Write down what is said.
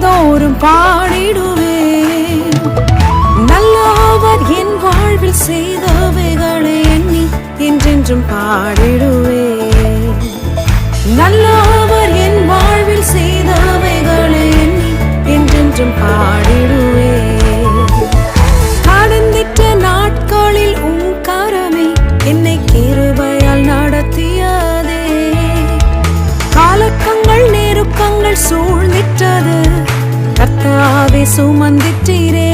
நாள்தோறும் பாடிடுவேன். நல்லவர் என் வாழ்வில் செய்தவைகளை எண்ணி என்றென்றும் பாடிடுவேன். நல்லவர் என் வாழ்வில் செய்தவைகளை எண்ணி என்றென்றும் பாடிடுவேன். கடந்திட்ட நாட்களில் உம் கரமே என்னை கிருபையால் நடத்தியதே. காலக்கங்கள் நெருக்கங்கள் சூழ்ந்திட்டது, கர்த்தாவே சுமந்திட்டீரே.